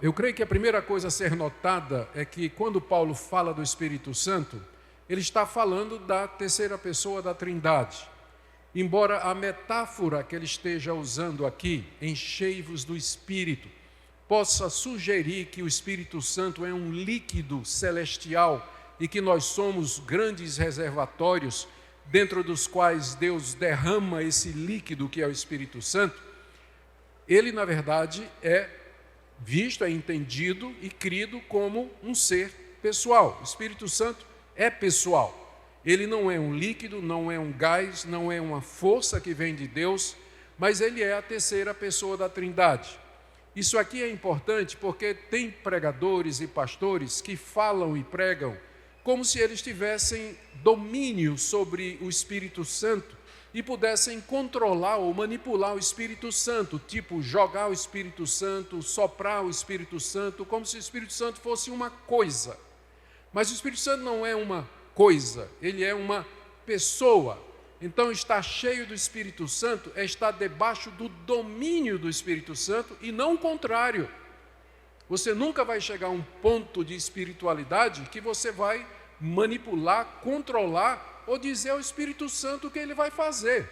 Eu creio que a primeira coisa a ser notada é que quando Paulo fala do Espírito Santo, ele está falando da terceira pessoa da Trindade. Embora a metáfora que ele esteja usando aqui, enchei-vos do Espírito, possa sugerir que o Espírito Santo é um líquido celestial e que nós somos grandes reservatórios dentro dos quais Deus derrama esse líquido que é o Espírito Santo, ele na verdade é visto, é entendido e crido como um ser pessoal. O Espírito Santo é pessoal. Ele não é um líquido, não é um gás, não é uma força que vem de Deus, mas ele é a terceira pessoa da Trindade. Isso aqui é importante porque tem pregadores e pastores que falam e pregam como se eles tivessem domínio sobre o Espírito Santo e pudessem controlar ou manipular o Espírito Santo, tipo jogar o Espírito Santo, soprar o Espírito Santo, como se o Espírito Santo fosse uma coisa. Mas o Espírito Santo não é uma coisa, ele é uma pessoa. Então, estar cheio do Espírito Santo é estar debaixo do domínio do Espírito Santo e não o contrário. Você nunca vai chegar a um ponto de espiritualidade que você vai manipular, controlar ou dizer ao Espírito Santo o que ele vai fazer,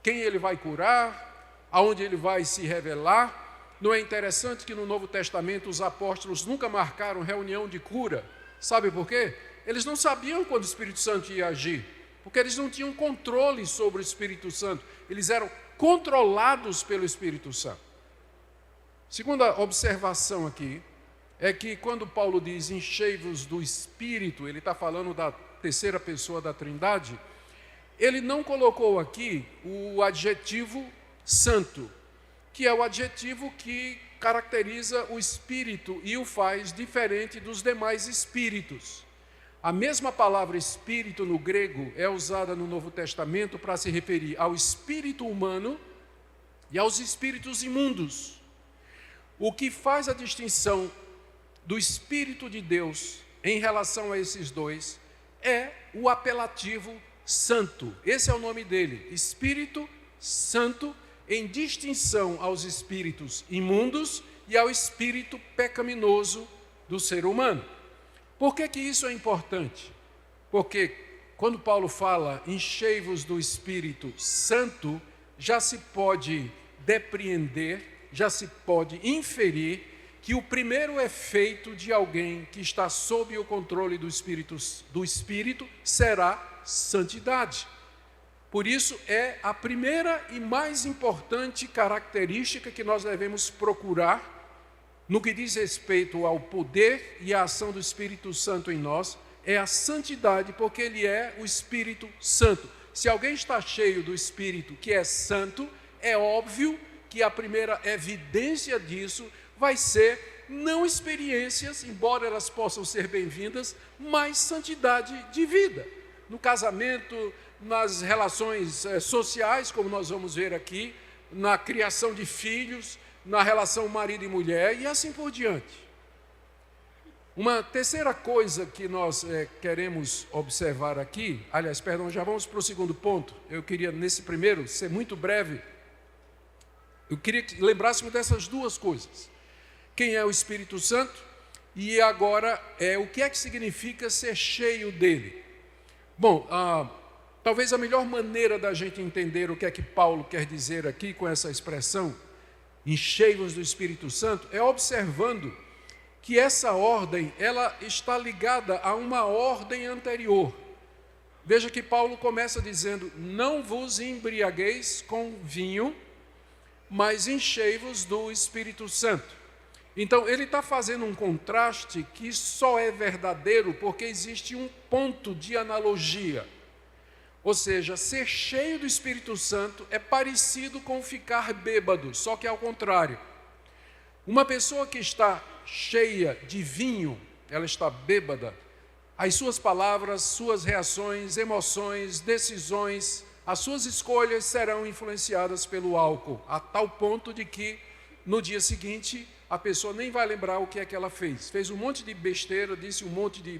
quem ele vai curar, aonde ele vai se revelar. Não é interessante que no Novo Testamento os apóstolos nunca marcaram reunião de cura? Sabe por quê? Eles não sabiam quando o Espírito Santo ia agir, porque eles não tinham controle sobre o Espírito Santo, eles eram controlados pelo Espírito Santo. Segunda observação aqui é que quando Paulo diz enchei-vos do Espírito, ele está falando da terceira pessoa da Trindade, ele não colocou aqui o adjetivo santo, que é o adjetivo que caracteriza o Espírito e o faz diferente dos demais espíritos. A mesma palavra espírito no grego é usada no Novo Testamento para se referir ao espírito humano e aos espíritos imundos. O que faz a distinção do Espírito de Deus em relação a esses dois é o apelativo santo. Esse é o nome dele, Espírito Santo, em distinção aos espíritos imundos e ao espírito pecaminoso do ser humano. Por que isso é importante? Porque quando Paulo fala enchei-vos do Espírito Santo, já se pode depreender, já se pode inferir que o primeiro efeito de alguém que está sob o controle do Espírito será santidade. Por isso é a primeira e mais importante característica que nós devemos procurar no que diz respeito ao poder e à ação do Espírito Santo em nós, é a santidade, porque ele é o Espírito Santo. Se alguém está cheio do Espírito que é santo, é óbvio que a primeira evidência disso vai ser não experiências, embora elas possam ser bem-vindas, mas santidade de vida. No casamento, nas relações sociais, como nós vamos ver aqui, na criação de filhos, na relação marido e mulher e assim por diante. Uma terceira coisa que nós queremos observar aqui, já vamos para o segundo ponto. Eu queria, nesse primeiro, ser muito breve. Eu queria que lembrássemos dessas duas coisas. Quem é o Espírito Santo e agora o que é que significa ser cheio dele. Bom, talvez a melhor maneira da gente entender o que é que Paulo quer dizer aqui com essa expressão, enchei-vos do Espírito Santo, é observando que essa ordem, ela está ligada a uma ordem anterior. Veja que Paulo começa dizendo, não vos embriagueis com vinho, mas enchei-vos do Espírito Santo. Então, ele está fazendo um contraste que só é verdadeiro porque existe um ponto de analogia. Ou seja, ser cheio do Espírito Santo é parecido com ficar bêbado, só que ao contrário. Uma pessoa que está cheia de vinho, ela está bêbada, as suas palavras, suas reações, emoções, decisões, as suas escolhas serão influenciadas pelo álcool, a tal ponto de que no dia seguinte a pessoa nem vai lembrar o que é que ela fez. Fez um monte de besteira, disse um monte de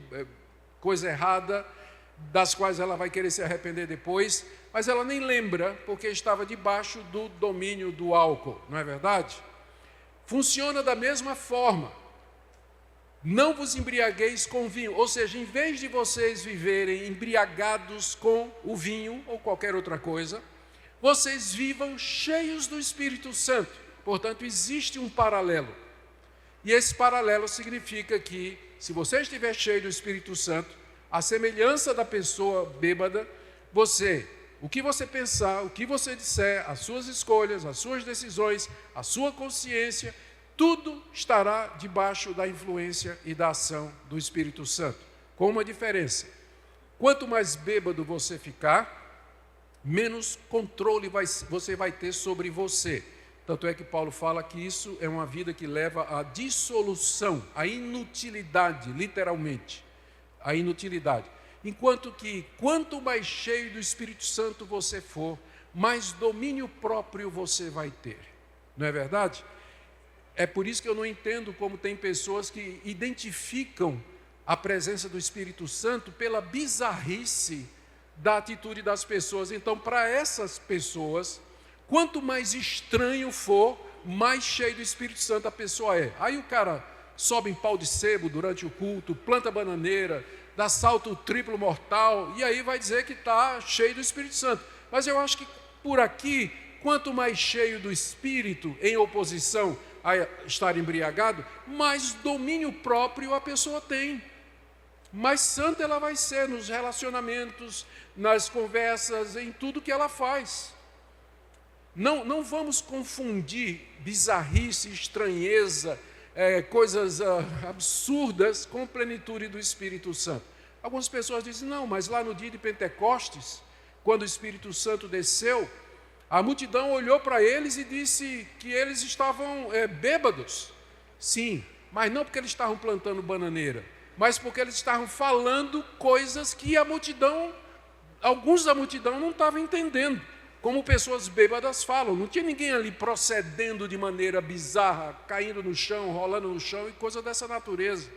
coisa errada, das quais ela vai querer se arrepender depois, mas ela nem lembra porque estava debaixo do domínio do álcool, não é verdade? funciona da mesma forma. Não vos embriagueis com vinho, ou seja, em vez de vocês viverem embriagados com o vinho ou qualquer outra coisa, vocês vivam cheios do Espírito Santo. Portanto, existe um paralelo. E esse paralelo significa que, se você estiver cheio do Espírito Santo, a semelhança da pessoa bêbada, o que você pensar, o que você disser, as suas escolhas, as suas decisões, a sua consciência, tudo estará debaixo da influência e da ação do Espírito Santo. Com uma diferença: quanto mais bêbado você ficar, menos controle você vai ter sobre você. Tanto é que Paulo fala que isso é uma vida que leva à dissolução, à inutilidade, literalmente, à inutilidade. Enquanto que, quanto mais cheio do Espírito Santo você for, mais domínio próprio você vai ter. Não é verdade? É por isso que eu não entendo como tem pessoas que identificam a presença do Espírito Santo pela bizarrice da atitude das pessoas. Então, para essas pessoas, quanto mais estranho for, mais cheio do Espírito Santo a pessoa é. Aí o cara sobe em pau de sebo durante o culto, planta bananeira, dá salto triplo mortal, e aí vai dizer que está cheio do Espírito Santo. Mas eu acho que por aqui, quanto mais cheio do Espírito, em oposição a estar embriagado, mais domínio próprio a pessoa tem. Mais santa ela vai ser nos relacionamentos, nas conversas, em tudo que ela faz. Não vamos confundir bizarrice, estranheza, coisas absurdas com plenitude do Espírito Santo. Algumas pessoas dizem, não, mas lá no dia de Pentecostes, quando o Espírito Santo desceu, a multidão olhou para eles e disse que eles estavam bêbados. Sim, mas não porque eles estavam plantando bananeira, mas porque eles estavam falando coisas que alguns da multidão não estavam entendendo. Como pessoas bêbadas falam, não tinha ninguém ali procedendo de maneira bizarra, caindo no chão, rolando no chão e coisa dessa natureza.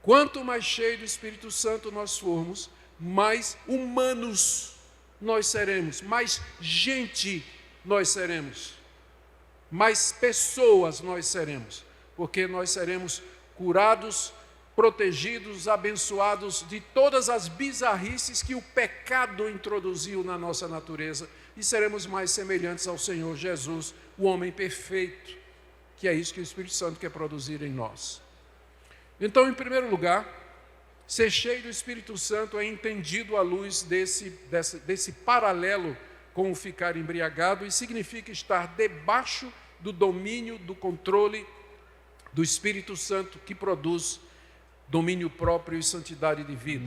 Quanto mais cheio do Espírito Santo nós formos, mais humanos nós seremos, mais gente nós seremos, mais pessoas nós seremos, porque nós seremos curados, protegidos, abençoados de todas as bizarrices que o pecado introduziu na nossa natureza, e seremos mais semelhantes ao Senhor Jesus, o homem perfeito, que é isso que o Espírito Santo quer produzir em nós. Então, em primeiro lugar, ser cheio do Espírito Santo é entendido à luz desse paralelo com o ficar embriagado, e significa estar debaixo do domínio, do controle do Espírito Santo, que produz domínio próprio e santidade de vida.